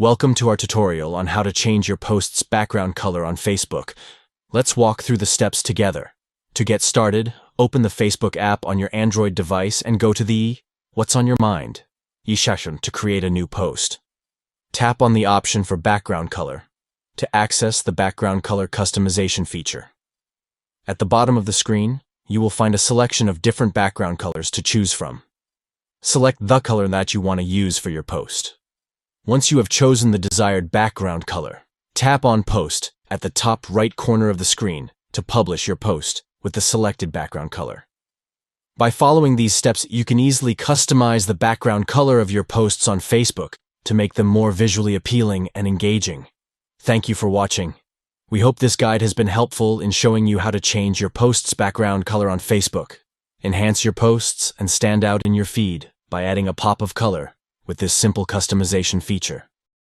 Welcome to our tutorial on how to change your post's background color on Facebook. Let's walk through the steps together. To get started, open the Facebook app on your Android device and go to the What's on Your Mind section to create a new post. Tap on the option for background color to access the background color customization feature. At the bottom of the screen, you will find a selection of different background colors to choose from. Select the color that you want to use for your post. Once you have chosen the desired background color, tap on Post at the top right corner of the screen to publish your post with the selected background color. By following these steps, you can easily customize the background color of your posts on Facebook to make them more visually appealing and engaging. Thank you for watching. We hope this guide has been helpful in showing you how to change your post's background color on Facebook. Enhance your posts and stand out in your feed by adding a pop of color with this simple customization feature.